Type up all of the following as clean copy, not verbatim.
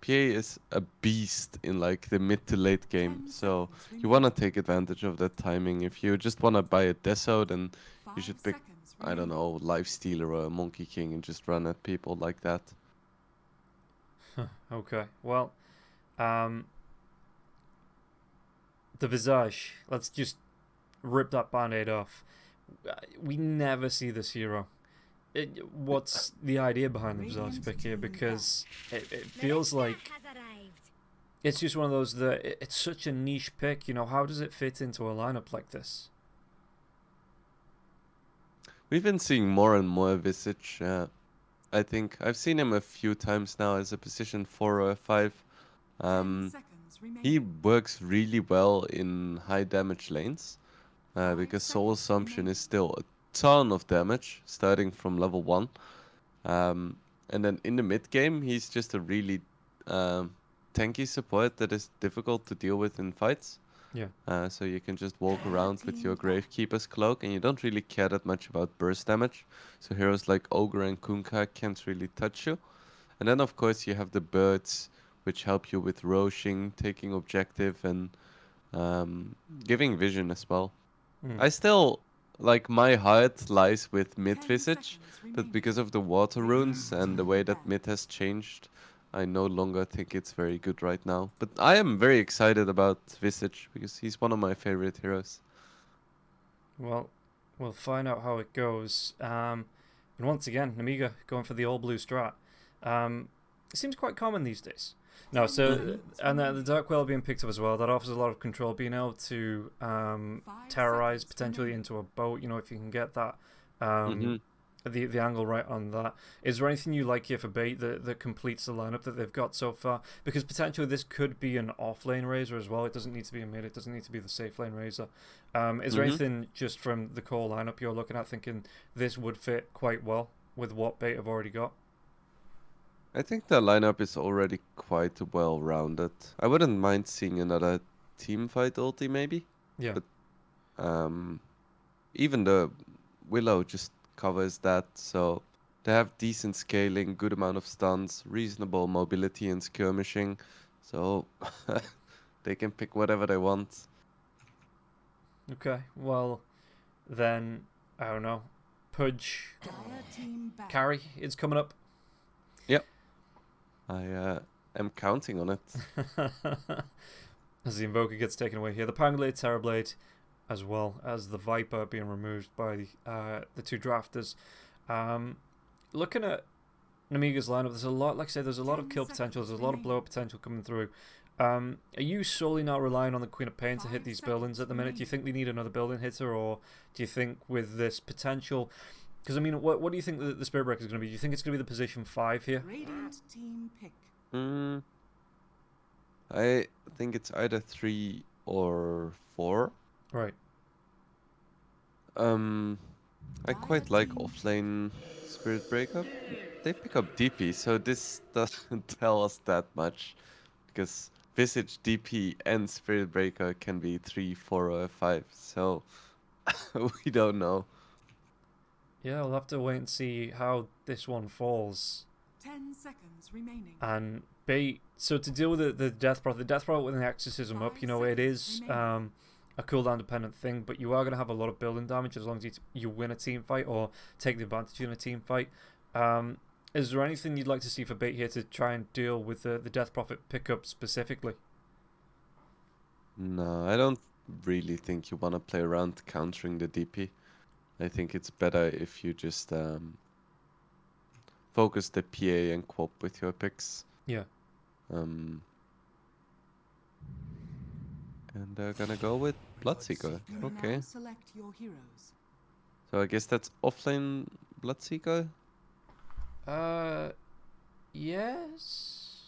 PA is a beast in like the mid to late game, so you want to take advantage of that timing. If you just want to buy a Deso, then you should pick, I don't know, Lifestealer or a Monkey King and just run at people like that. Okay, well, um, the Visage. Let's just rip that band-aid off. We never see this hero. What's the idea behind the Visage pick here? Because it feels like it's just one of those that it's such a niche pick. You know, how does it fit into a lineup like this? We've been seeing more and more Visage. I think I've seen him a few times now as a position 4 or a 5. Um, he works really well in high damage lanes because Soul Assumption is still a ton of damage starting from level 1. And then in the mid game, he's just a really tanky support that is difficult to deal with in fights. Yeah. So you can just walk around with your Gravekeeper's Cloak, and you don't really care that much about burst damage. So heroes like Ogre and Kunkka can't really touch you. And then of course you have the birds, which help you with roshing, taking objective, and giving vision as well. Mm. I still, like, my heart lies with mid Visage, but because of the water runes and the way that mid has changed, I no longer think it's very good right now. But I am very excited about Visage because he's one of my favorite heroes. Well, we'll find out how it goes. And once again, Nemiga going for the all blue strat. It seems quite common these days. No, so and the Dark Well being picked up as well. That offers a lot of control, being able to terrorize potentially into a boat. You know, if you can get that Mm-hmm. the angle right on that. Is there anything you like here for bait that completes the lineup that they've got so far? Because potentially this could be an off lane razor as well. It doesn't need to be a mid. It doesn't need to be the safe lane razor. Is there Mm-hmm. anything just from the core lineup you're looking at thinking this would fit quite well with what bait have already got? I think the lineup is already quite well rounded. I wouldn't mind seeing another team fight ulti maybe, Yeah. but um, even the Willow just covers that, so they have decent scaling, good amount of stuns, reasonable mobility and skirmishing, so they can pick whatever they want. Okay. Well, then I don't know. Pudge carry is coming up. Yep, I am counting on it. As the Invoker gets taken away here. The Poundblade, Terrorblade, as well as the Viper being removed by the two drafters. Looking at Nemiga's lineup, there's a lot, like I said, there's a lot of kill potential, there's a lot of blow up potential coming through. Are you solely now relying on the Queen of Pain to hit these buildings at the minute? Do you think they need another building hitter, or do you think with this potential? Because I mean, what do you think the Spirit Breaker is going to be? Do you think it's going to be the position 5 here? Mm, I think it's either 3 or 4. Right. I quite like offlane Spirit Breaker. They pick up DP, so this doesn't tell us that much. Because Visage, DP, and Spirit Breaker can be 3, 4, or 5, so we don't know. Yeah, we'll have to wait and see how this one falls. 10 seconds remaining. And bait. So to deal with the Death Prophet, the Death Prophet with an Exorcism up, you know, it is a cooldown dependent thing, but you are going to have a lot of building damage as long as you win a team fight or take the advantage in a team fight. Is there anything you'd like to see for bait here to try and deal with the Death Prophet pickup specifically? No, I don't really think you want to play around countering the DP. I think it's better if you just focus the PA and Quop with your picks. Yeah. And they're gonna go with Bloodseeker. Okay. Select your heroes. So I guess that's offlane Bloodseeker? Yes.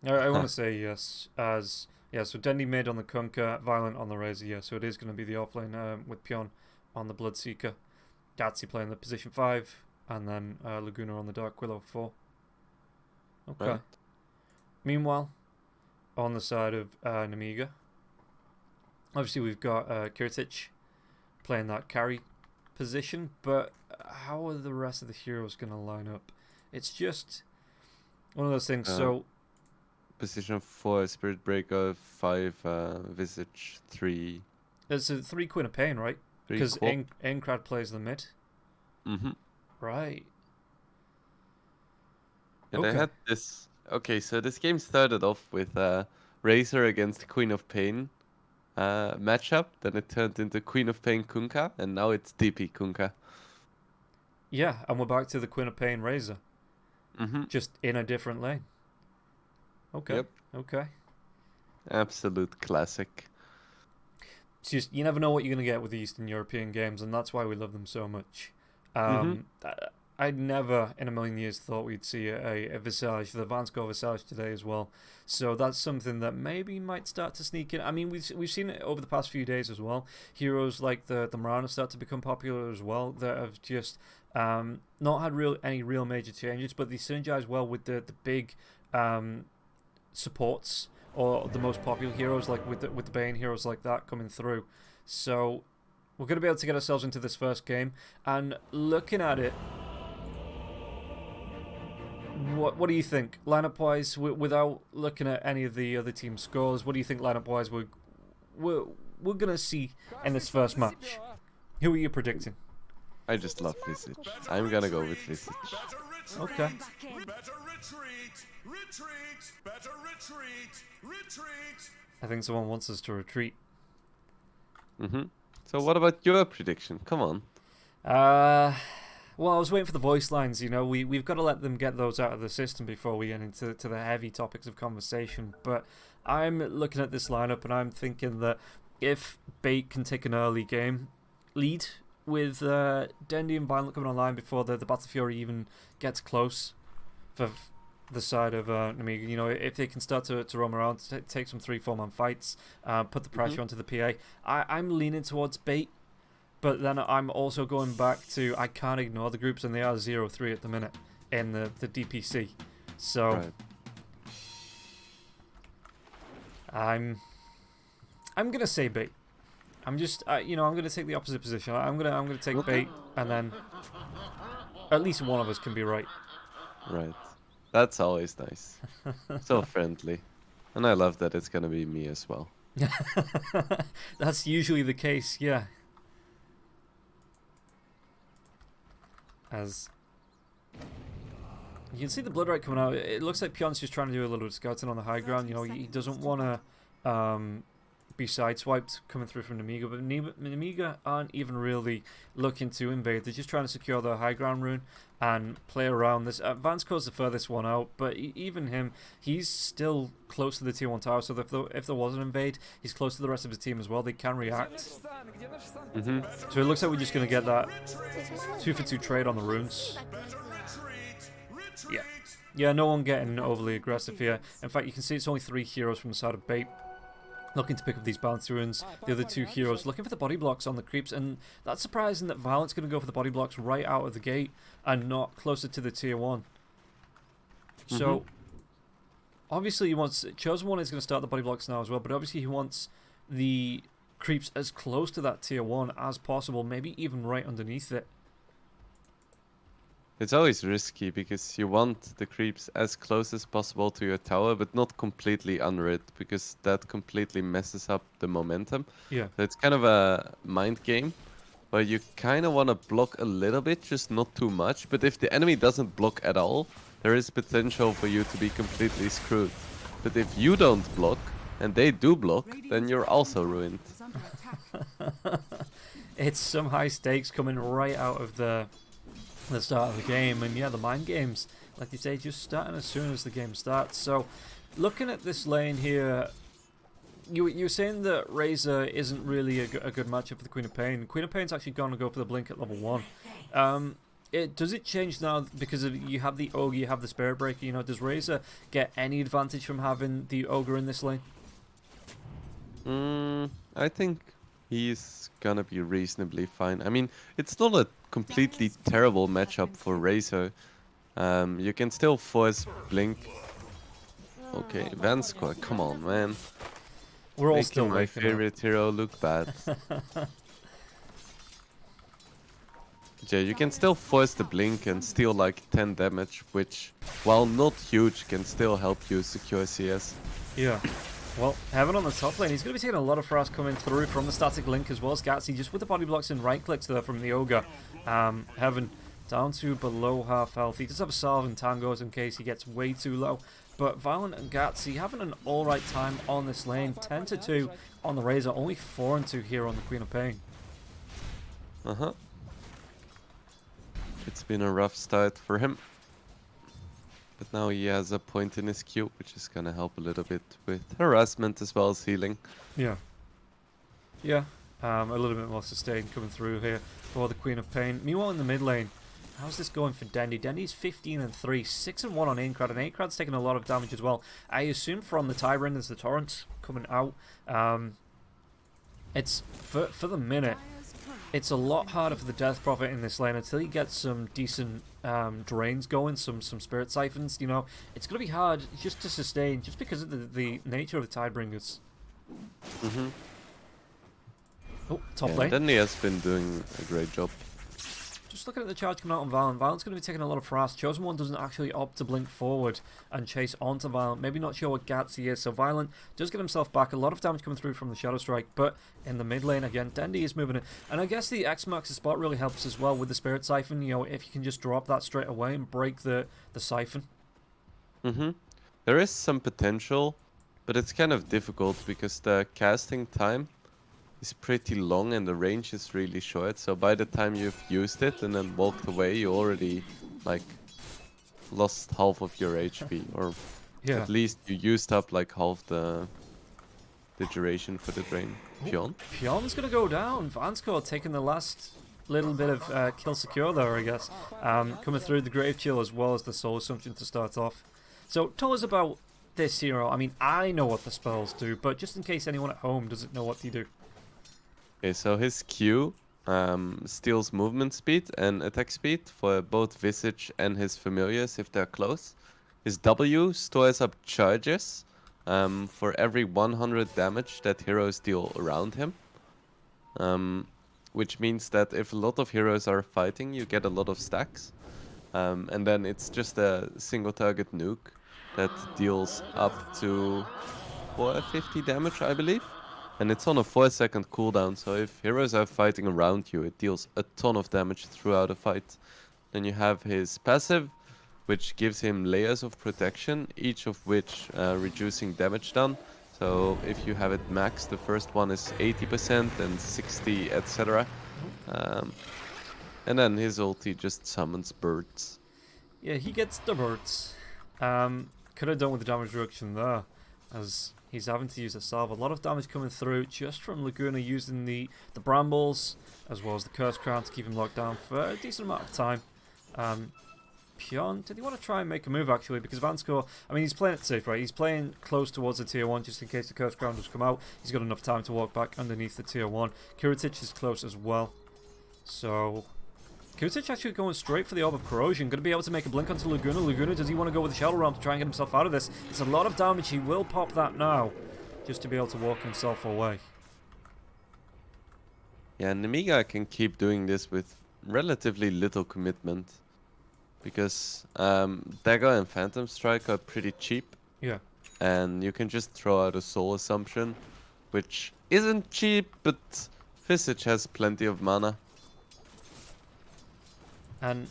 I want to say yes. As yeah, so Dendy mid on the Kunkka, Violent on the Razor. Yeah, so it is going to be the offlane with Pion on the Bloodseeker, Gatsy playing the position 5, and then Laguna on the Dark Willow 4. Okay. Right. Meanwhile, on the side of Nemiga, obviously we've got Kirtich playing that carry position, but how are the rest of the heroes going to line up? It's just One of those things. Uh, So Position 4, Spirit Breaker, 5, Visage, 3, it's a 3 Queen of Pain, right? 3 Because Quap. Aincrad plays the mid. Mm-hmm. Right. And I Okay. had this. Okay, so this game started off with Razor against Queen of Pain matchup. Then it turned into Queen of Pain Kunkka, and now it's DP Kunkka. Yeah, and we're back to the Queen of Pain Razor, Mm-hmm. just in a different lane. Okay. Yep. Okay. Absolute classic. It's just you never know what you're gonna get with the Eastern European games, and that's why we love them so much. Mm-hmm. I'd never in a million years thought we'd see a Visage, the Vansko Visage today as well. So that's something that maybe might start to sneak in. I mean, we've seen it over the past few days as well. Heroes like the Marana start to become popular as well. That have just not had any real major changes, but they synergize well with the big supports or the most popular heroes, like with the Bane heroes like that coming through. So we're going to be able to get ourselves into this first game, and looking at it, what do you think lineup wise, without looking at any of the other team scores? What do you think lineup wise we're going to see in this first match? Who are you predicting? I just love Visage. I'm gonna go with Visage. Okay. I think someone wants us to retreat. Mm-hmm. So what about your prediction? Come on. Well, I was waiting for the voice lines. You know, we've got to let them get those out of the system before we get into the heavy topics of conversation. But I'm looking at this lineup and I'm thinking that if Bait can take an early game lead with Dendi and Violent coming online before the Battle Fury even gets close for the side of Nemiga, you know, if they can start to roam around, take some 3-4 man fights, put the pressure onto the PA, I'm leaning towards Bait. But then I'm also going back to, I can't ignore the groups, and they are 0-3 at the minute in the DPC. So Right. I'm gonna say Bait. I'm just I'm gonna take the opposite position. I'm gonna take Bait, and then at least one of us can be right. Right. That's always nice. So friendly. And I love that it's gonna be me as well. That's usually the case, yeah. As you can see the Blood Right coming out, it looks like Pion's just trying to do a little bit of scouting on the high ground. You know, he doesn't want to be sideswiped coming through from Nemiga, but Nemiga aren't even really looking to invade. They're just trying to secure the high ground rune and play around this. Vansko's the furthest one out, but even him, he's still close to the tier 1 tower, so if there was an invade, he's close to the rest of his team as well. They can react. So it looks like we're just going to get that 2-for-2 trade on the runes. Yeah, no one getting overly aggressive here. In fact, you can see it's only 3 heroes from the side of Bait looking to pick up these bounty runes. The other 2 heroes looking for the body blocks on the creeps, and that's surprising that Violent's going to go for the body blocks right out of the gate and not closer to the tier 1. So obviously he wants, Chosen One is going to start the body blocks now as well, but obviously he wants the creeps as close to that tier 1 as possible, maybe even right underneath it. It's always risky because you want the creeps as close as possible to your tower, but not completely under it, because that completely messes up the momentum. Yeah. So it's kind of a mind game where you kind of want to block a little bit, just not too much. But if the enemy doesn't block at all, there is potential for you to be completely screwed. But if you don't block and they do block, then you're also ruined. It's some high stakes coming right out of the start of the game, and yeah, the mind games, like you say, just starting as soon as the game starts. So looking at this lane here, you were saying that Razor isn't really a good matchup for the Queen of Pain. Queen of Pain's actually going to go for the blink at level 1. Does it change now because you have the Ogre, you have the Spirit Breaker? You know, does Razor get any advantage from having the Ogre in this lane? I think he's gonna be reasonably fine. I mean, it's not a completely terrible matchup for Razor. You can still force Blink. Okay, Vansko, come on, man. We're all Making still my waking up. favorite hero look bad. Yeah, you can still force the blink and steal like 10 damage, which, while not huge, can still help you secure CS. Yeah. Well, Heaven on the top lane, he's going to be taking a lot of frost coming through from the static link as well as Gatsy, just with the body blocks and right clicks there from the Ogre. Heaven down to below half health. He does have a salve and tangos in case he gets way too low. But Violent and Gatsy having an alright time on this lane. 10 to 2 on the Razor, only 4 and 2 here on the Queen of Pain. It's been a rough start for him. But now he has a point in his queue, which is gonna help a little bit with harassment as well as healing. Yeah. Yeah. A little bit more sustain coming through here for the Queen of Pain. Meanwhile in the mid lane, how's this going for Dendy? Dendy's 15 and 3, 6 and 1 on Aincrad, and Aincrad's taking a lot of damage as well. I assume from the Tyrant as the torrents coming out. It's for the minute. It's a lot harder for the Death Prophet in this lane until he gets some decent drains going, some Spirit Siphons, you know. It's going to be hard just to sustain, just because of the nature of the Tidebringers. Oh, top lane. Denny has been doing a great job. Just looking at the charge coming out on Violent. Violent's going to be taking a lot of frost. Chosen One doesn't actually opt to blink forward and chase onto Violent. Maybe not sure what Gatsy is. So Violent does get himself back. A lot of damage coming through from the Shadow Strike. But in the mid lane again, Dendy is moving it. And I guess the X marks the spot really helps as well with the Spirit Siphon. You know, if you can just drop that straight away and break the Siphon. There is some potential, but it's kind of difficult because the casting time is pretty long and the range is really short. So by the time you've used it and then walked away, you already like lost half of your HP, or at least you used up like half the duration for the drain. Pion? Pion's gonna go down. Vanscore taking the last little bit of kill secure there, I guess. Coming through the Grave Chill as well as the Soul Assumption to start off. So tell us about this hero. I mean, I know what the spells do, but just in case anyone at home doesn't know what they do. Okay, so his Q steals movement speed and attack speed for both Visage and his familiars if they're close. His W stores up charges for every 100 damage that heroes deal around him. Which means that if a lot of heroes are fighting, you get a lot of stacks. And then it's just a single target nuke that deals up to 450 damage, I believe. And it's on a 4-second cooldown, so if heroes are fighting around you, it deals a ton of damage throughout a fight. Then you have his passive, which gives him layers of protection, each of which reducing damage done. So if you have it maxed, the first one is 80% and 60, etc. And then his ulti just summons birds. Yeah, he gets the birds. Could have done with the damage reduction there, as he's having to use a salve. A lot of damage coming through just from Laguna using the brambles as well as the Curse Crown to keep him locked down for a decent amount of time. Pion, did he want to try and make a move actually? Because Vanscore, I mean, he's playing it safe, right? He's playing close towards the tier 1 just in case the Curse Crown does come out. He's got enough time to walk back underneath the tier 1. Kiritich is close as well. So Kiritich actually going straight for the Orb of Corrosion. Going to be able to make a blink onto Laguna. Laguna, does he want to go with the Shadow Realm to try and get himself out of this? It's a lot of damage. He will pop that now just to be able to walk himself away. Yeah, Nemiga can keep doing this with relatively little commitment. Because Dagger and Phantom Strike are pretty cheap. Yeah. And you can just throw out a Soul Assumption, which isn't cheap, but Visage has plenty of mana. And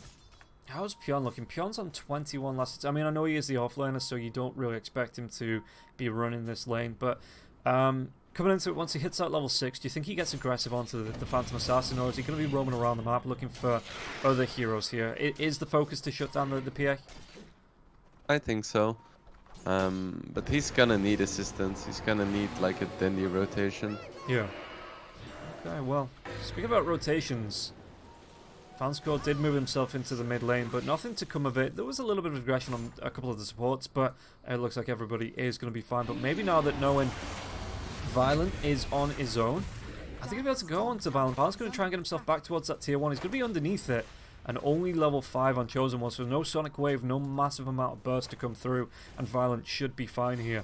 how's Pion looking? Pion's on 21 last. I mean, I know he is the offlaner, so you don't really expect him to be running this lane. But coming into it, once he hits that level 6, do you think he gets aggressive onto the Phantom Assassin, or is he going to be roaming around the map looking for other heroes here? Is the focus to shut down the PA? I think so. But he's gonna need assistance. He's gonna need like a Dendy rotation. Yeah. Okay, well, speaking about rotations, Vanscore did move himself into the mid lane, but nothing to come of it. There was a little bit of aggression on a couple of the supports, but it looks like everybody is going to be fine. But maybe now that knowing Violent is on his own, I think he'll be able to go on to Violent. Violent's going to try and get himself back towards that tier 1. He's going to be underneath it, and only level 5 on Chosen One, so no Sonic Wave, no massive amount of burst to come through, and Violent should be fine here.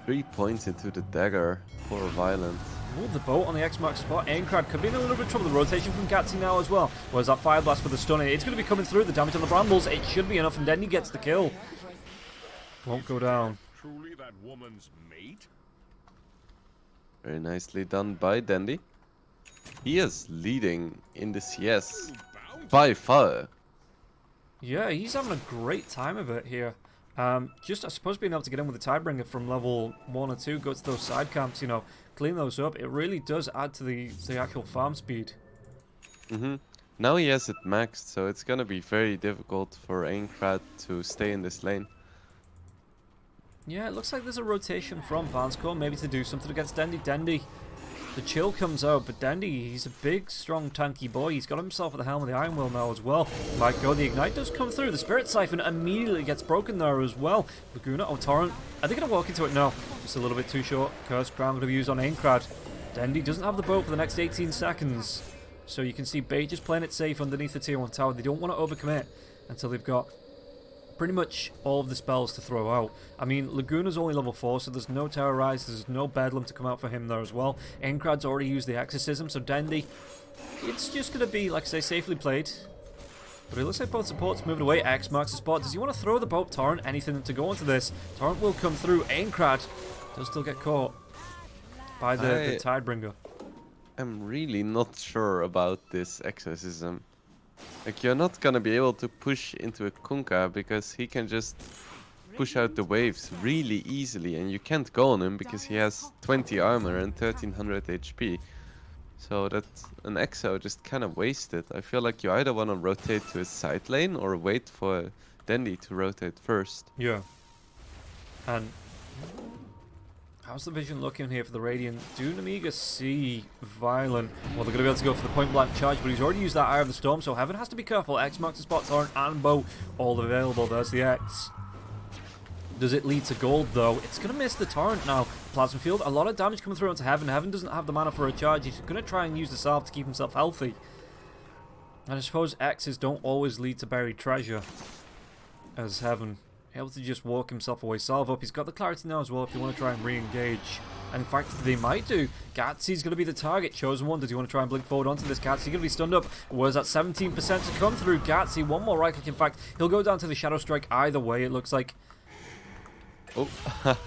3 points into the dagger for Violent. Ooh, the boat on the X marks spot. Aincrad could be in a little bit of trouble. The rotation from Gatsy now as well. Whereas that Fire Blast for the stun, it's going to be coming through. The damage on the Brambles, it should be enough, and then he gets the kill. Won't go down. Truly that woman's mate? Very nicely done by Dandy. He is leading in the CS by far. Yeah, he's having a great time of it here. Just, I suppose, being able to get in with the Tidebringer from level 1 or 2, go to those side camps, you know, clean those up. It really does add to the actual farm speed. Now he has it maxed, so it's gonna be very difficult for Aincrad to stay in this lane. Yeah, it looks like there's a rotation from Vanscore, maybe to do something against Dendy. Dendy, the chill comes out, but Dendy, he's a big, strong, tanky boy. He's got himself at the helm of the Iron Will now as well. Might go, the Ignite does come through. The Spirit Siphon immediately gets broken there as well. Laguna, oh, Torrent, are they going to walk into it? No, just a little bit too short. Curse Crown going to be used on Aincrad. Dendy doesn't have the boat for the next 18 seconds. So you can see Bait just playing it safe underneath the tier 1 tower. They don't want to overcommit until they've got pretty much all of the spells to throw out. I mean, Laguna's only level 4, so there's no Terrorize, there's no Bedlam to come out for him there as well. Aincrad's already used the Exorcism, so Dendy, it's just going to be, like I say, safely played. But it looks like both supports moving away. X marks the spot. Does he want to throw the boat? Torrent, anything to go into this? Torrent will come through. Aincrad does still get caught by the Tidebringer. I'm really not sure about this Exorcism. Like, you're not gonna be able to push into a Kunkka because he can just push out the waves really easily, and you can't go on him because he has 20 armor and 1300 HP. So that's an Exo just kind of wasted. I feel like you either want to rotate to his side lane or wait for Dendy to rotate first. Yeah. And how's the vision looking here for the Radiant? Do Nemiga see Violent? Well, they're going to be able to go for the point blank charge, but he's already used that Eye of the Storm, so Heaven has to be careful. X marks the spot, Torrent and Bow all available. There's the X. Does it lead to gold, though? It's going to miss the Torrent now. Plasma Field, a lot of damage coming through onto Heaven. Heaven doesn't have the mana for a charge. He's going to try and use the Salve to keep himself healthy. And I suppose X's don't always lead to buried treasure, as Heaven able to just walk himself away. Salve up. He's got the clarity now as well if you want to try and re-engage. And in fact, they might do. Gatsy's going to be the target. Chosen One. Does he want to try and blink forward onto this? Gatsy going to be stunned up. Where's that 17% to come through? Gatsy, one more right click. In fact, he'll go down to the Shadow Strike either way, it looks like. Oh,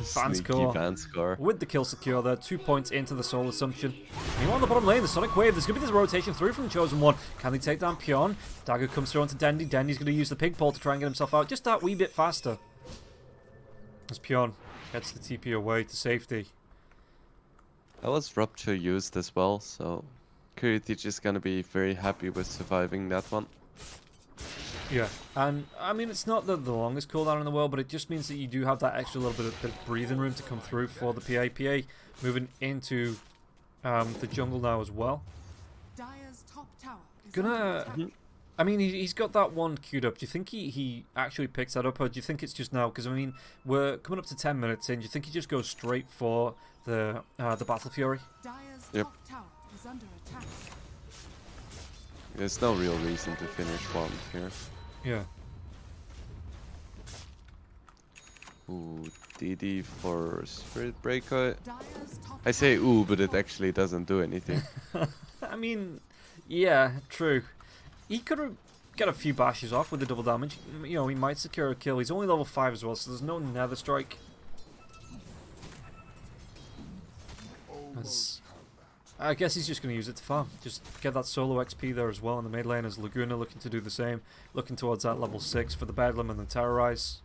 sneaky Vanscore. With the kill secure there, 2 points into the Soul Assumption. Meanwhile, on the bottom lane, the Sonic Wave, there's going to be this rotation through from Chosen One. Can they take down Pion? Dagger comes through onto Dendy. Dendy's going to use the pig pole to try and get himself out just that wee bit faster. As Pion gets the TP away to safety. That was Rupture used as well, so Kuritich is going to be very happy with surviving that one. Yeah, and I mean, it's not the longest cooldown in the world, but it just means that you do have that extra little bit of breathing room to come through for the PA. PA moving into the jungle now as well. Dire's top tower is Gonna... I mean, he's got that one queued up. Do you think he actually picks that up, or do you think it's just now? Because, I mean, we're coming up to 10 minutes in. Do you think he just goes straight for the Battle Fury? Dire's Yep. top tower is under attack. There's no real reason to finish one here. Yeah. Ooh, DD for Spirit Breaker. Dire's top I say ooh, but it actually doesn't do anything. I mean, yeah, true. He could have got a few bashes off with the double damage. You know, he might secure a kill. He's only level 5 as well, so there's no Nether Strike. I guess he's just going to use it to farm. Just get that solo XP there as well. And the mid lane is Laguna looking to do the same. Looking towards that level 6 for the Bedlam and the Terrorize.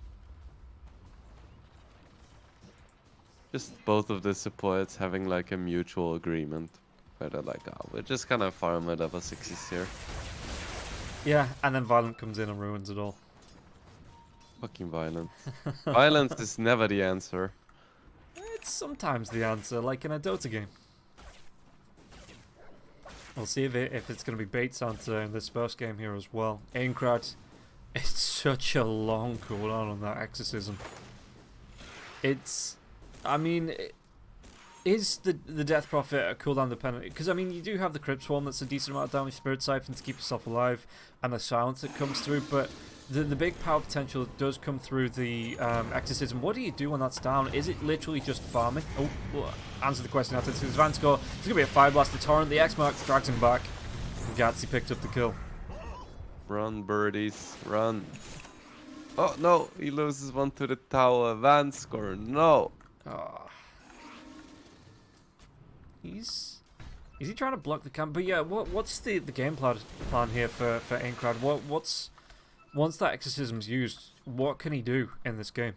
Just both of the supports having like a mutual agreement. Where they're like, oh, we're just gonna farm at level 6s here. Yeah, and then Violent comes in and ruins it all. Fucking violent. Violence is never the answer. It's sometimes the answer, like in a Dota game. We'll see if it's going to be Bait's answer in this first game here as well. Aincrad, it's such a long cooldown on that Exorcism. It's, I mean, Is the Death Prophet a cooldown dependent? Because, I mean, you do have the Crypt Swarm that's a decent amount of damage, Spirit Siphon to keep yourself alive, and the silence that comes through, but the big power potential does come through the Exorcism. What do you do when that's down? Is it literally just farming? Oh, well, answer the question after this. Vanscore, it's going to be a Fire Blast. The Torrent, the X-Mark drags him back. And Gatsy picked up the kill. Run, birdies, run. Oh, no, he loses one to the tower. Vanscore, no. Oh. Is he trying to block the camp? But yeah, what's the game plan here for Aincrad? What's once that exorcism's used, what can he do in this game?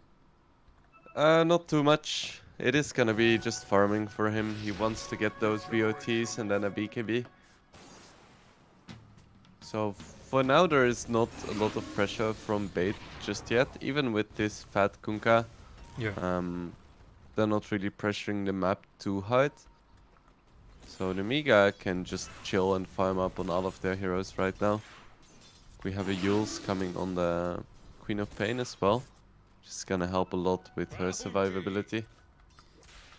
Not too much. It is gonna be just farming for him. He wants to get those VOTs and then a BKB. So for now there is not a lot of pressure from bait just yet, even with this fat Kunkka. Yeah. They're not really pressuring the map too hard. So Nemiga can just chill and farm up on all of their heroes right now. We have a Yules coming on the Queen of Pain as well. Which is gonna help a lot with her survivability.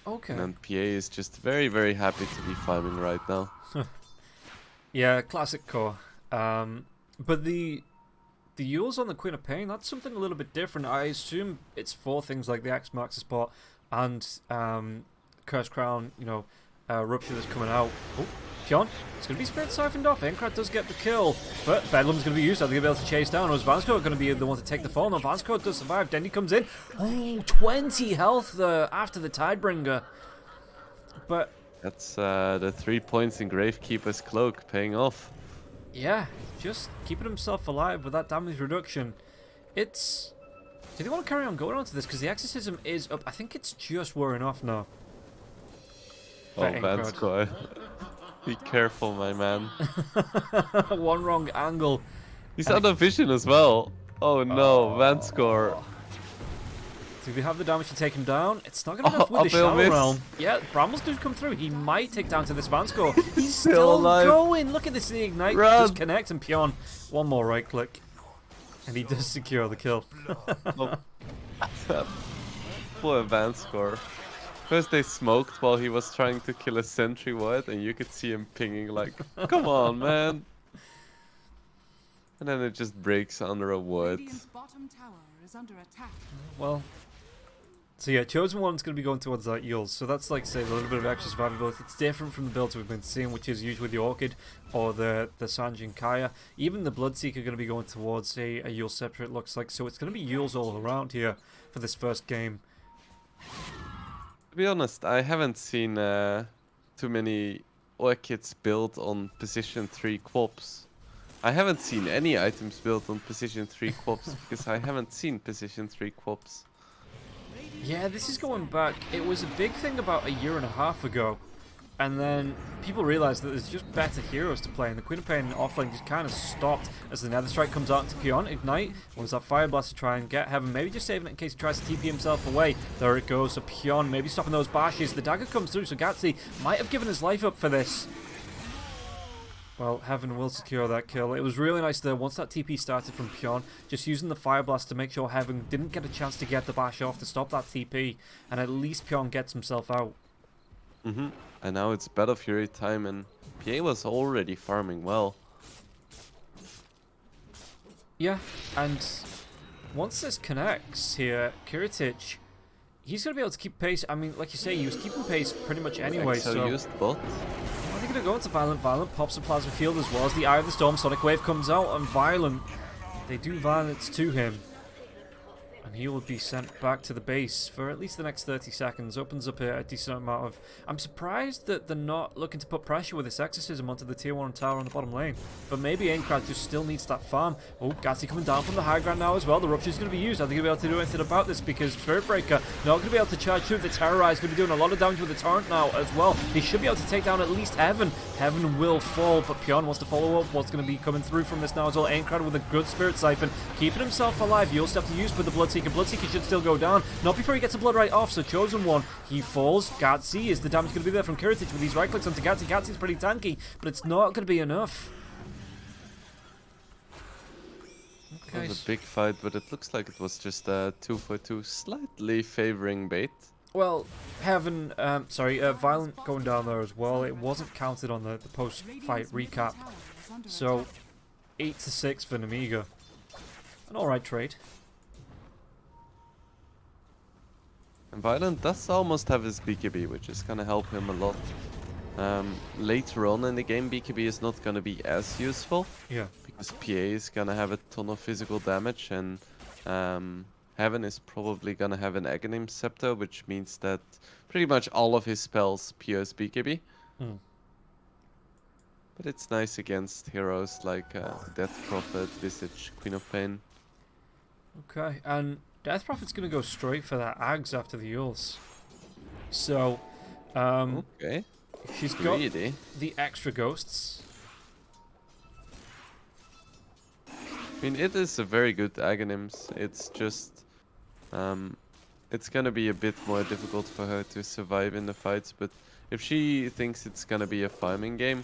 Okay. And then PA is just very, very happy to be farming right now. Yeah, classic core. But the Yules on the Queen of Pain, that's something a little bit different. I assume it's for things like the Axe Marks support and Curse Crown, you know, Rupture that's coming out. Oh, Pion, it's going to be Spirit Siphoned off. Aincrad does get the kill, but Bedlam's going to be used. Are they going to be able to chase down? Or is Vanscore going to be the one to take the fall? No, Vanscore does survive. Dendy comes in. Oh, 20 health after the Tidebringer. But That's the 3 points in Gravekeeper's Cloak paying off. yeah, just keeping himself alive with that damage reduction. It's... Do they want to carry on going on to this? Because the Exorcism is up. I think it's just wearing off now. Oh, Vanscore. Be careful, my man. One wrong angle. He's out of vision as well. Oh no, Vanscore. Do we have the damage to take him down? It's not good enough with the uphill Shadow miss. Realm. Yeah, Brambles do come through. He might take down to this Vanscore. He's still still alive. going. Look at this, the Ignite. Run. Just connect and Pion. One more right click. And he does secure the kill. Poor Vanscore. First they smoked while he was trying to kill a sentry ward, and you could see him pinging like, come on, man. And then it just breaks under a ward. Radiant's bottom tower is under attack. Well, so yeah, Chosen One's going to be going towards that Yules. So that's like, say, a little bit of extra survivability. It's different from the builds we've been seeing, which is usually the Orchid or the Sanjin Kaya. Even the Bloodseeker going to be going towards a Yules Scepter, it looks like. So it's going to be Yules all around here for this first game. To be honest, I haven't seen too many Orchids built on position 3 Quops. I haven't seen any items built on position 3 Quops because I haven't seen position 3 Quops. Yeah, this is going back. It was a big thing about a year and a half ago. And then people realised that there's just better heroes to play, and the Queen of Pain offlane just kind of stopped as the Nether Strike comes out into Pion. Ignite wants that Fire Blast to try and get Heaven, maybe just saving it in case he tries to TP himself away. There it goes, so Pion maybe stopping those bashes. The dagger comes through, so Gatsy might have given his life up for this. Well, Heaven will secure that kill. It was really nice there once that TP started from Pion, just using the Fire Blast to make sure Heaven didn't get a chance to get the bash off to stop that TP, and at least Pion gets himself out. And now it's Battle Fury time, and PA was already farming well. Yeah, and once this connects here, Kiritich, he's going to be able to keep pace. I mean, like you say, he was keeping pace pretty much anyway, So so... used bot. Are they going to go into Violent? Violent pops a Plasma Field as well as the Eye of the Storm. Sonic Wave comes out, and Violent, they do violence to him. And he will be sent back to the base for at least the next 30 seconds. Opens up a decent amount of... I'm surprised that they're not looking to put pressure with this Exorcism onto the tier 1 tower on the bottom lane. But maybe Aincrad just still needs that farm. Oh, Gatsy coming down from the high ground now as well. The Rupture is going to be used. Are they going to be able to do anything about this? Because Spirit Breaker not going to be able to charge through. The Terrorize going to be doing a lot of damage with the Torrent now as well. They should be able to take down at least Heaven. Heaven will fall, but Pion wants to follow up. What's going to be coming through from this now as well? Aincrad with a good Spirit Siphon, keeping himself alive. You'll have to use with the Bloodseeker. Bloodseeker should still go down. Not before he gets a blood right off, so Chosen One, he falls. Gatsy, is the damage going to be there from Kiritich with these right clicks onto Gatsy? Gatsy's pretty tanky, but it's not going to be enough. It was a big fight, but it looks like it was just a 2-for-2, slightly favoring bait. Well, Heaven, Violent going down there as well. It wasn't counted on the post-fight recap. So, 8-6 for Nemiga. An alright trade. And Violent does almost have his BKB, which is gonna help him a lot. Later on in the game, BKB is not gonna be as useful. Yeah. Because PA is gonna have a ton of physical damage, and Heaven is probably gonna have an Aghanim Scepter, which means that pretty much all of his spells pierce BKB. Mm. But it's nice against heroes like Death Prophet, Visage, Queen of Pain. Okay, and Death Prophet's going to go straight for that Ags after the Yules. So, Okay. she's got Greedy. the extra ghosts. I mean, it is a very good Aghanims. It's just, it's gonna be a bit more difficult for her to survive in the fights. But if she thinks it's gonna be a farming game,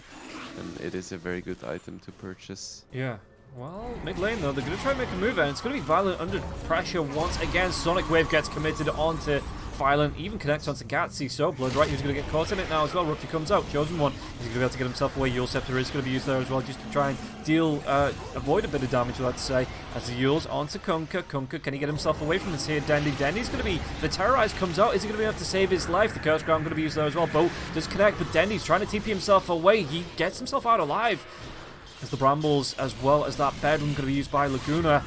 then it is a very good item to purchase. Yeah. Well, mid lane though, they're going to try and make a move, and it's going to be Violent under pressure once again. Sonic Wave gets committed onto Violent, even connects onto Gatsy, so Blood Right, who's going to get caught in it now as well. Rupture comes out, Chosen One, he's going to be able to get himself away. Yule Scepter is going to be used there as well, just to try and deal, avoid a bit of damage, let's say. As the Yules onto Kunkka. Kunkka, can he get himself away from this here? Dendy. Dendy's going to be, the Terrorize comes out, is he going to be able to save his life? The Curse Ground going to be used there as well. Bo does connect, but Dendy's trying to TP himself away. He gets himself out alive. As the Brambles, as well as that Bedlam, going to be used by Laguna.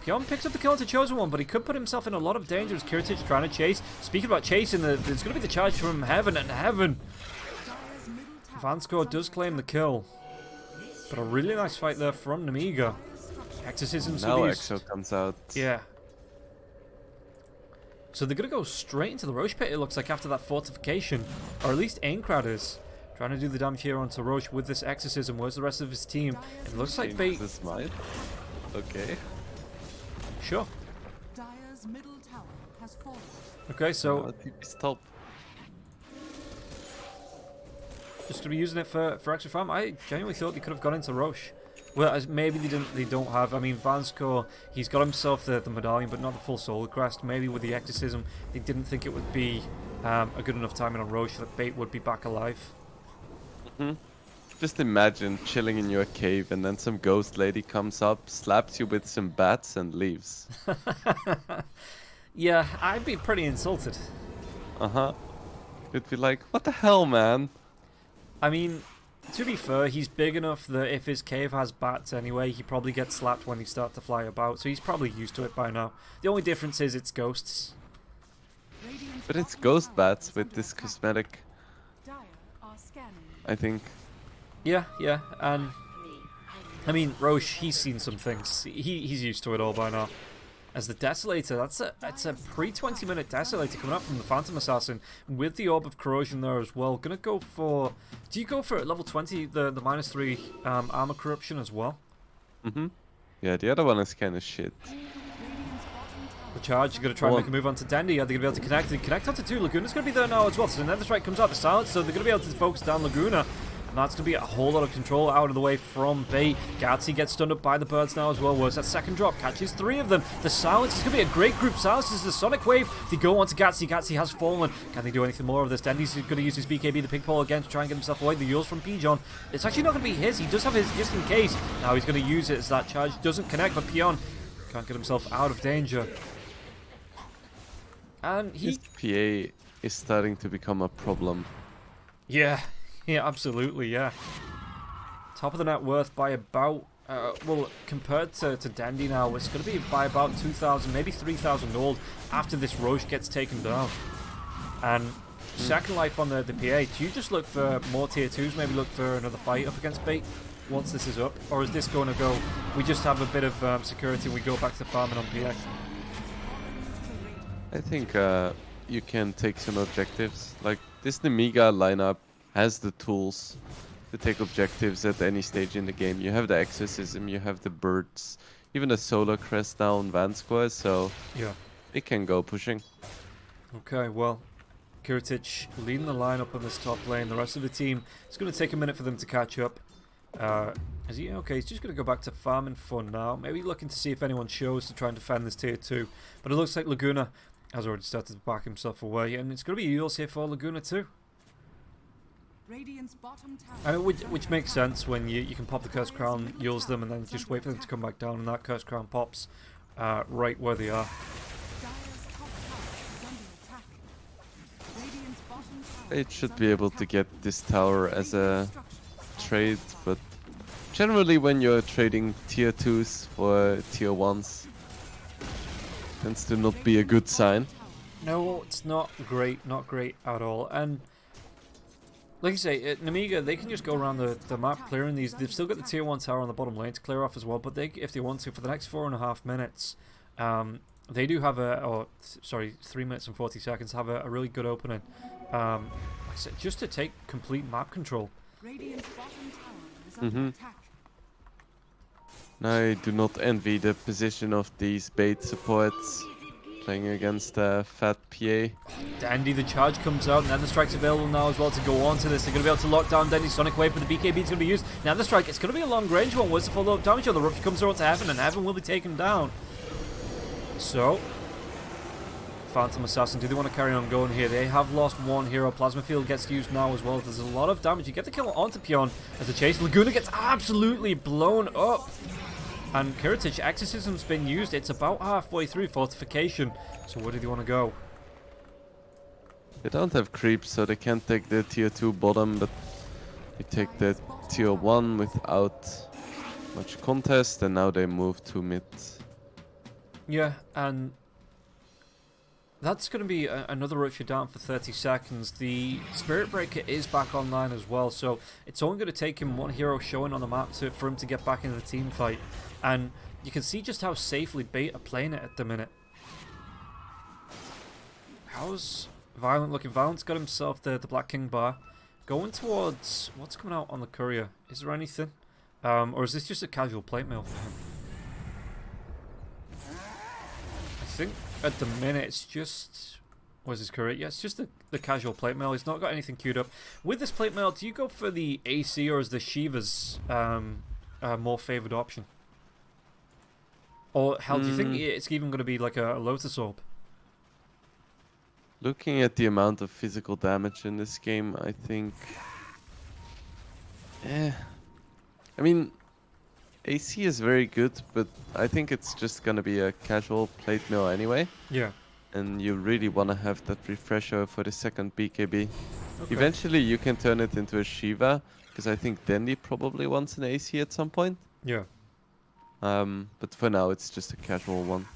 Pion picks up the kill into Chosen One, but he could put himself in a lot of danger as Kiritich trying to chase. Speaking about chasing, there's going to be the charge from Heaven, and Heaven. Vanscore does claim the kill. But a really nice fight there from Nemiga. Exorcism's Now going to Exo comes out. Yeah. So they're going to go straight into the Roche pit, it looks like, after that fortification. Or at least Aincrad is. Trying to do the damage here onto Roche with this Exorcism. Where's the rest of his team? It looks like Bait. This might. Okay. Sure. Dire's middle tower has fallen. Okay, so Stop. just gonna be using it for extra farm. I genuinely thought they could have gone into Roche. Well, as maybe they didn't. They don't have. I mean, Vanskor, he's got himself the medallion, but not the full soul crest. Maybe with the Exorcism, they didn't think it would be a good enough timing on Roche that Bait would be back alive. Just imagine chilling in your cave and then some ghost lady comes up, slaps you with some bats and leaves. Yeah, I'd be pretty insulted. You'd be like, what the hell, man? I mean, to be fair, he's big enough that if his cave has bats anyway, he probably gets slapped when he starts to fly about, so he's probably used to it by now. The only difference is it's ghosts. But it's ghost bats with this cosmetic, Dire are scanning. I think. Yeah, and I mean, Roche, he's seen some things. He's used to it all by now. As the Desolator, that's a pre-20-minute Desolator coming up from the Phantom Assassin with the Orb of Corrosion there as well. Gonna go for... Do you go for at level 20 the -3 armor corruption as well? Yeah, the other one is kind of shit. The charge is going to try and make a move onto Dendy. Are they going to be able to connect? They connect onto 2. Laguna's going to be there now as well. So the Nether Strike comes out, the silence, so they're going to be able to focus down Laguna. And that's going to be a whole lot of control out of the way from Bait. Gatsy gets stunned up by the birds now as well. Where's that second drop? Catches 3 of them. The silence is going to be a great group. Silence is the Sonic Wave. They go onto Gatsy. Gatsy has fallen. Can they do anything more of this? Dendy's going to use his BKB, the pig pole again, to try and get himself away. The Yules from Pijon. It's actually not going to be his. He does have his just in case. Now he's going to use it as that charge doesn't connect, but Pion can't get himself out of danger. And His PA is starting to become a problem. Yeah, absolutely, yeah. Top of the net worth by about, well, compared to Dandy now, it's going to be by about 2,000, maybe 3,000 gold after this Roche gets taken down. And second life on the PA, do you just look for more tier 2s, maybe look for another fight up against Bait once this is up? Or is this going to go, we just have a bit of security and we go back to farming on PA? I think you can take some objectives. Like, this Nemiga lineup has the tools to take objectives at any stage in the game. You have the Exorcism, you have the birds, even the Solar Crest now on Vanscore, so yeah, it can go pushing. Okay, well, Kiritich leading the lineup on this top lane. The rest of the team, it's going to take a minute for them to catch up. Is he okay? He's just going to go back to farming for now. Maybe looking to see if anyone shows to try and defend this tier 2. But it looks like Laguna has already started to back himself away, and it's going to be Eagles here for Laguna too. Radiant's bottom tower. I mean, which makes sense when you can pop the Curse Crown, use them, and then just wait for them to come back down, and that Curse Crown pops right where they are. Dire's top tower is under attack. Radiant's bottom tower It is should under be able to attack. get this tower as a Structures trade, but generally when you're trading tier 2s for tier 1s, tends to not be a good sign. No, it's not great at all. And like you say, at Nemiga, they can just go around the map clearing these. They've still got the tier 1 tower on the bottom lane to clear off as well, but they, if they want to, for the next 4.5 minutes, they do have 3 minutes and 40 seconds, have a really good opening. Like I said, just to take complete map control. Radiant's bottom tower is under attack. I do not envy the position of these bait supports playing against Fat PA. Dandy, the charge comes out, and then the strike's available now as well to go on to this. They're going to be able to lock down Dandy's Sonic Wave, but the BKB is going to be used. Now the strike, it's going to be a long range one. What's the follow-up damage on the rupture comes around to Heaven, and Heaven will be taken down. So, Phantom Assassin, do they want to carry on going here? They have lost one hero. Plasma Field gets used now as well. There's a lot of damage. You get the kill onto Pion as the chase. Laguna gets absolutely blown up. And Kiritich, Exorcism's been used. It's about halfway through Fortification. So where do they want to go? They don't have creeps, so they can't take the tier 2 bottom, but they take the tier 1 without much contest, and now they move to mid. Yeah, and that's going to be another rupture down for 30 seconds. The Spirit Breaker is back online as well, so it's only going to take him one hero showing on the map for him to get back into the team fight. And you can see just how safely Bait are playing it at the minute. How's Violent looking? Violent's got himself the Black King bar. Going towards... what's coming out on the courier? Is there anything? Or is this just a casual plate mail for him? I think at the minute it's just... where's his courier? Yeah, it's just the casual plate mail. He's not got anything queued up. With this plate mail, do you go for the AC or is the Shiva's more favoured option? Or hell, do you think it's even going to be like a Lotus Orb? Looking at the amount of physical damage in this game, I think... I mean, AC is very good, but I think it's just gonna be a casual plate mill anyway. Yeah. And you really want to have that refresher for the second BKB. Okay. Eventually you can turn it into a Shiva, because I think Dandy probably wants an AC at some point. Yeah. But for now it's just a casual one.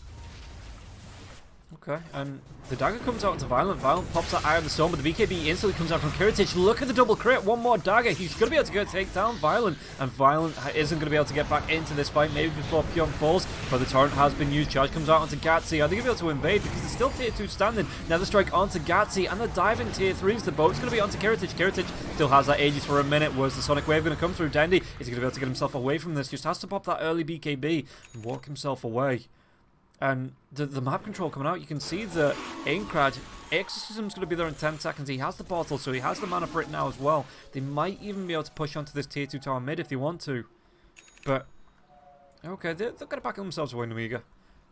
Okay, and the dagger comes out into Violent. Violent pops that Eye of the Storm, but the BKB instantly comes out from Kiritich. Look at the double crit. One more dagger. He's going to be able to go take down Violent. And Violent isn't going to be able to get back into this fight, maybe before Pion falls. But the torrent has been used. Charge comes out onto Gatsy. Are they going to be able to invade? Because it's still tier 2 standing. Now the strike onto Gatsy, and the dive in tier 3s. The boat's going to be onto Kiritich. Kiritich still has that Aegis for a minute. Where's the Sonic Wave going to come through? Dandy is he going to be able to get himself away from this? Just has to pop that early BKB and walk himself away. And the map control coming out, you can see that Aincrad, Exorcism's going to be there in 10 seconds. He has the portal, so he has the mana for it now as well. They might even be able to push onto this tier 2 tower mid if they want to. But, okay, they're going to back themselves away, Nemiga.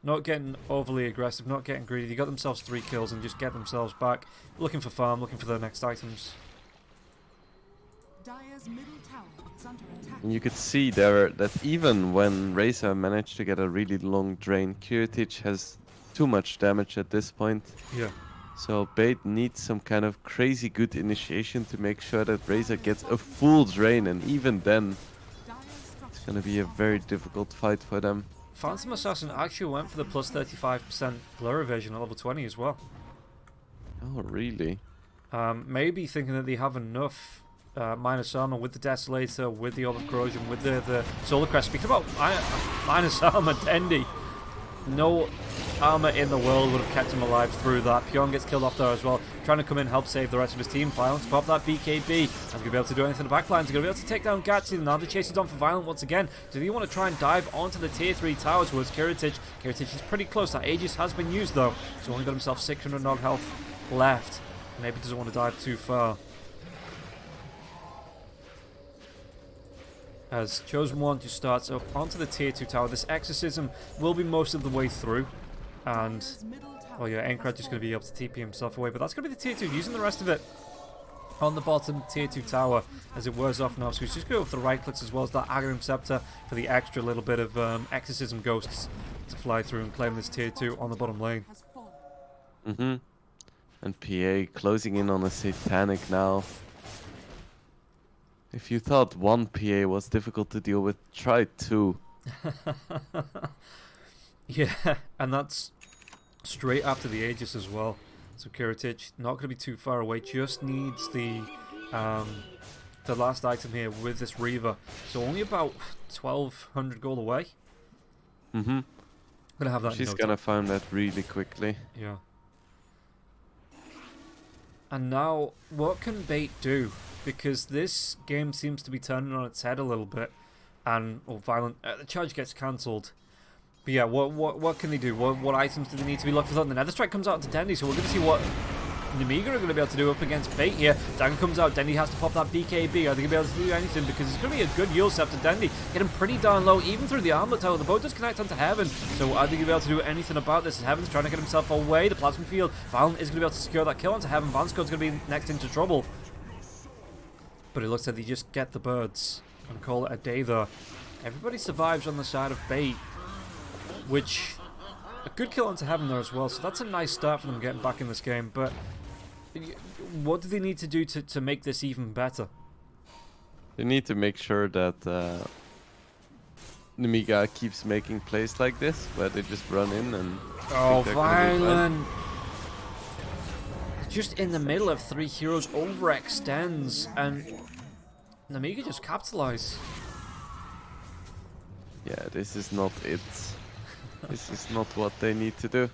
Not getting overly aggressive, not getting greedy. They got themselves 3 kills and just get themselves back. Looking for farm, looking for their next items. Dire's middle tower is under attack. And you could see there that even when Razor managed to get a really long drain, Kiritich has too much damage at this point. Yeah. So Bait needs some kind of crazy good initiation to make sure that Razor gets a full drain, and even then it's gonna be a very difficult fight for them. Phantom Assassin actually went for the plus 35% blur evasion at level 20 as well. Oh, really? Maybe thinking that they have enough minus armor with the Desolator, with the Orb of Corrosion, with the Solar Crest. Speaking about minus armor, Dendy, no armor in the world would have kept him alive through that. Pion gets killed off there as well, trying to come in and help save the rest of his team. Violent to pop that BKB. He's going to be able to do anything in the backline. He's going to be able to take down Gatsy. Now the chase is on for Violent once again. Do they want to try and dive onto the tier 3 tower towards Kiritich? Kiritich is pretty close. That Aegis has been used though. He's only got himself 600 odd health left. Maybe doesn't want to dive too far. As Chosen One just starts up onto the tier 2 tower. This Exorcism will be most of the way through. And Dire's middle tower Oh yeah, Aincrad just going to be able to TP himself away, but that's going to be the tier 2, using the rest of it on the bottom tier 2 tower as it wears off now. So he's just going to go for the right clicks as well as that Aghanim Scepter for the extra little bit of Exorcism Ghosts to fly through and claim this tier 2 on the bottom lane. And PA closing in on a Satanic now. If you thought one PA was difficult to deal with, try two. Yeah, and that's straight after the Aegis as well. So Kiritich not going to be too far away. Just needs the last item here with this Reaver. So only about 1,200 gold away. Mm-hmm. Gonna have that. She's gonna find that really quickly. Yeah. And now, what can Bait do? Because this game seems to be turning on its head a little bit, and Violent. The charge gets cancelled. But yeah, what can they do? What items do they need to be looking for? The Nether Strike comes out to Dendy, so we're going to see what Nemiga are going to be able to do up against Bait here. Dagger comes out, Dendy has to pop that BKB. Are they going to be able to do anything? Because it's going to be a good Yule Scepter to Dendy. Get him pretty darn low, even through the Armlet Tower. The boat does connect onto Heaven, so are they going to be able to do anything about this? Heaven's trying to get himself away. The Plasma Field. Violent is going to be able to secure that kill onto Heaven. Vanscode's going to be next into trouble. But it looks like they just get the birds and call it a day there. Everybody survives on the side of Bait, which a good kill onto Heaven there as well, so that's a nice start for them getting back in this game. But what do they need to do to make this even better? They need to make sure that Nemiga keeps making plays like this, where they just run in and... Oh, Violent! Just in the middle of 3 heroes, overextends, and Nemiga just capitalize. Yeah, this is not it. This is not what they need to do.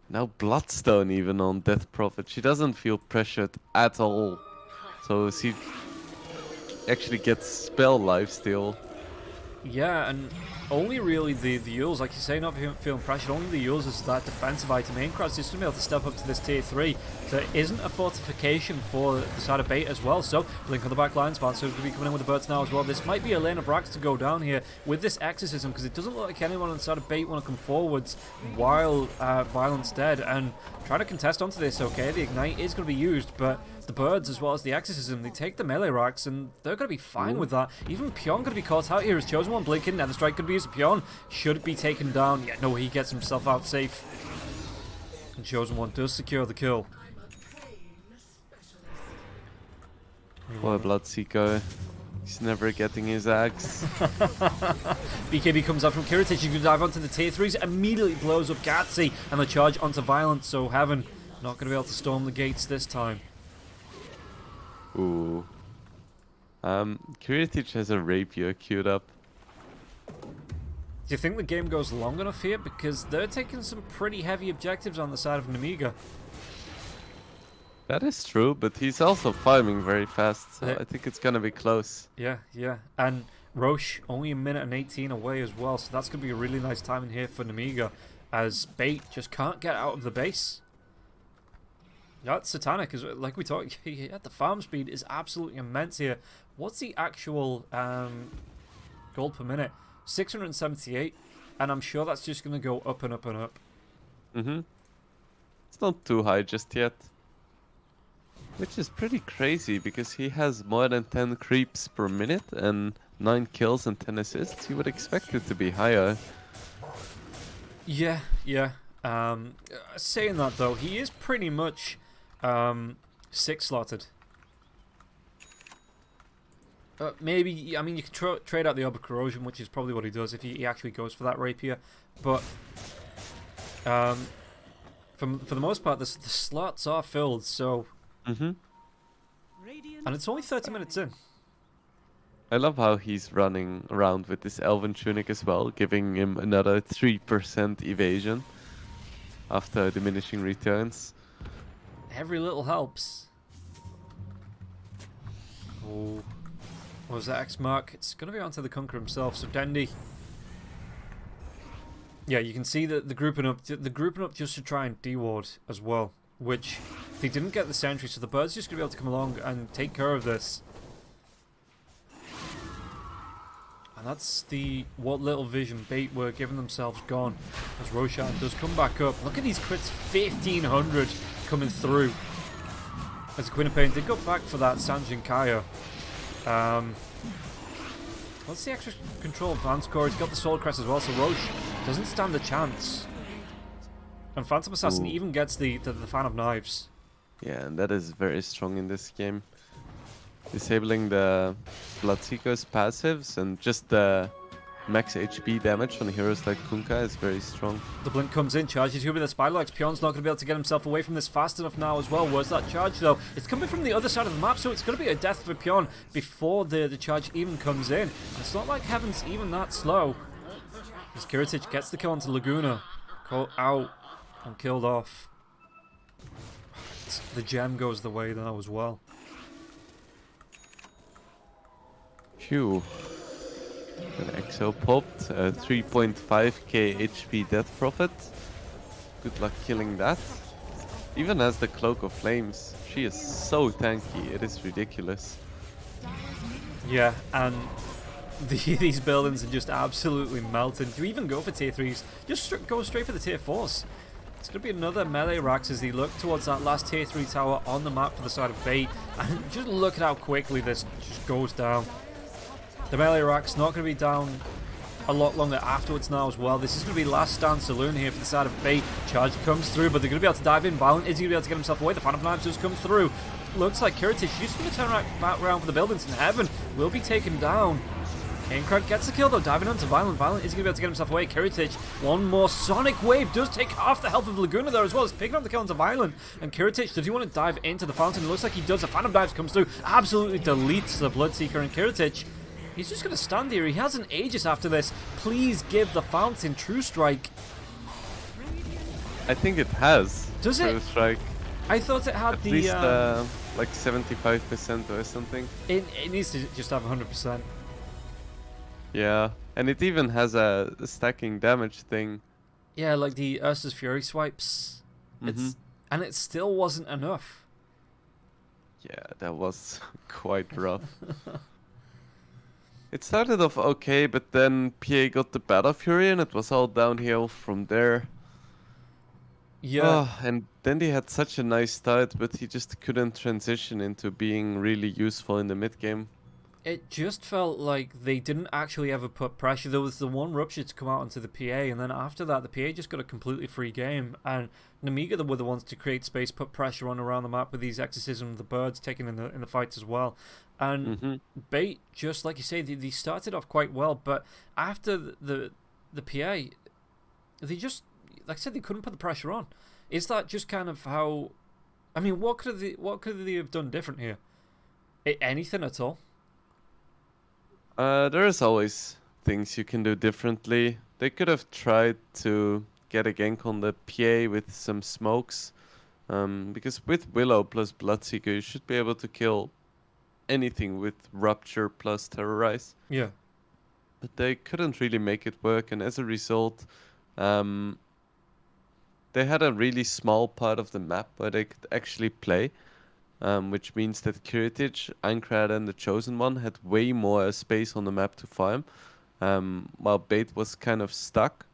Now Bloodstone even on Death Prophet. She doesn't feel pressured at all. So she actually gets spell lifesteal. Yeah, and only really the Yules, like you say, not feeling pressured. Only the Yules is that defensive item. Aincrad's just going to be able to step up to this tier 3. So it isn't a fortification for the side of Bait as well. So Blink on the back lines. Vanso's going to be coming in with the birds now as well. This might be a lane of racks to go down here with this Exorcism, because it doesn't look like anyone on the side of Bait want to come forwards while Violent's dead. And trying to contest onto this, okay, the Ignite is going to be used, but the birds as well as the Exorcism, they take the melee racks and they're going to be fine with that. Even Pion going to be caught out here as Chosen One blinking. Nether Strike could be used. Pion should be taken down. Yeah, no, he gets himself out safe. And Chosen One does secure the kill. Poor Bloodseeker. He's never getting his axe. BKB comes out from Kiritich. You can dive onto the tier 3s. Immediately blows up Gatsy and the charge onto Violent. So Heaven not going to be able to storm the gates this time. Ooh. Kiritich has a rapier queued up. Do you think the game goes long enough here? Because they're taking some pretty heavy objectives on the side of Nemiga. That is true, but he's also farming very fast, so I think it's gonna be close. Yeah, yeah. And Roche only 1:18 away as well, so that's going to be a really nice timing here for Nemiga, as Bait just can't get out of the base. That Satanic is, like we talked, the farm speed is absolutely immense here. What's the actual gold per minute? 678, and I'm sure that's just going to go up and up and up. Mm-hmm. It's not too high just yet. Which is pretty crazy, because he has more than 10 creeps per minute and 9 kills and 10 assists. You would expect it to be higher. Yeah, yeah. Saying that though, he is pretty much 6-slotted. Maybe, I mean, you can trade out the Orb of Corrosion, which is probably what he does if he actually goes for that rapier. But for the most part, the slots are filled, so... Mm-hmm. And it's only 30 minutes in. I love how he's running around with this Elven Tunic as well, giving him another 3% evasion after diminishing returns. Every little helps. Oh. What was that X mark? It's going to be onto the Conqueror himself, so Dendy. Yeah, you can see that the grouping up just to try and de-ward as well, which they didn't get the sentry, so the bird's just going to be able to come along and take care of this. And That's the what little vision Bait were giving themselves gone as Roshan does come back up. Look at these crits, 1500 coming through. As the Queen of Pain did go back for that Sanjin Kaya. What's the extra control advance core? He's got the Soul Crest as well, so Roche doesn't stand a chance. And Phantom Assassin even gets the Fan of Knives. Yeah, and that is very strong in this game. Disabling the Bloodseeker's passives and just the max HP damage on heroes like Kunkka is very strong. The blink comes in, charges Hubi the Spiderlegs. Pion's not going to be able to get himself away from this fast enough now as well. Where's that charge though? It's coming from the other side of the map, so it's going to be a death for Pion before the charge even comes in. And it's not like Heaven's even that slow. As Kiritich gets the kill onto Laguna. Caught out and killed off. The gem goes the way now as well. Phew. An Exo popped, 3.5k HP death profit. Good luck killing that. Even as the Cloak of Flames, she is so tanky, it is ridiculous. Yeah, and these buildings are just absolutely melting. Do you even go for tier 3s? Just go straight for the tier 4s. It's going to be another melee racks as they look towards that last tier 3 tower on the map for the side of Bait. And just look at how quickly this just goes down. The melee rack's not going to be down a lot longer afterwards now as well. This is going to be last stand saloon here for the side of Bait. Charge comes through, but they're going to be able to dive in. Violent is going to be able to get himself away. The Phantom Knives just come through. Looks like Kiritich just going to turn back around for the buildings in Heaven. Will be taken down. Aincrad gets the kill though, diving onto Violent. Violent is going to be able to get himself away. Kiritich, one more Sonic Wave does take half the health of Laguna there as well. He's picking up the kill onto Violent. And Kiritich, does he want to dive into the fountain? It looks like he does. The Phantom Dives comes through, absolutely deletes the Bloodseeker, and Kiritich, he's just going to stand here. He has an Aegis after this. Please give the fountain True Strike. I think it has. Does it? True Strike. I thought it had At the... least like 75% or something. It needs to just have 100%. Yeah, and it even has a stacking damage thing. Yeah, like the Ursa's Fury swipes. And it still wasn't enough. Yeah, that was quite rough. It started off okay, but then PA got the Battle Fury and it was all downhill from there. Yeah. Oh, and then they had such a nice start, but he just couldn't transition into being really useful in the mid game. It just felt like they didn't actually ever put pressure. There was the one rupture to come out onto the PA, and then after that, the PA just got a completely free game. And Nemiga were the ones to create space, put pressure on around the map with these exorcism of the birds taken in the fights as well. And Bait, just like you say, they started off quite well, but after the PA, they just, like I said, they couldn't put the pressure on. Is that just kind of how? I mean, what could they have done different here? Anything at all? There is always things you can do differently. They could have tried to get a gank on the PA with some smokes. Because with Willow plus Bloodseeker, you should be able to kill anything with Rupture plus Terrorize. Yeah. But they couldn't really make it work, and as a result, they had a really small part of the map where they could actually play. Which means that Kiritich, Aincrad and the Chosen One had way more space on the map to farm, while Bait was kind of stuck.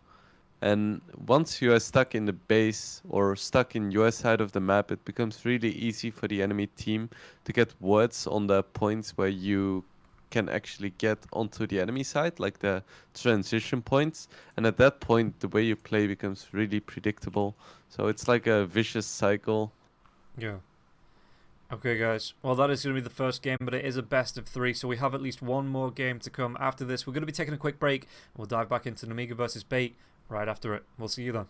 And once you are stuck in the base or stuck in your side of the map, it becomes really easy for the enemy team to get wards on the points where you can actually get onto the enemy side, like the transition points. And at that point, the way you play becomes really predictable. So it's like a vicious cycle. Yeah. Okay, guys. Well, that is going to be the first game, but it is a best of 3, so we have at least one more game to come after this. We're going to be taking a quick break, and we'll dive back into Nemiga versus Bait right after it. We'll see you then.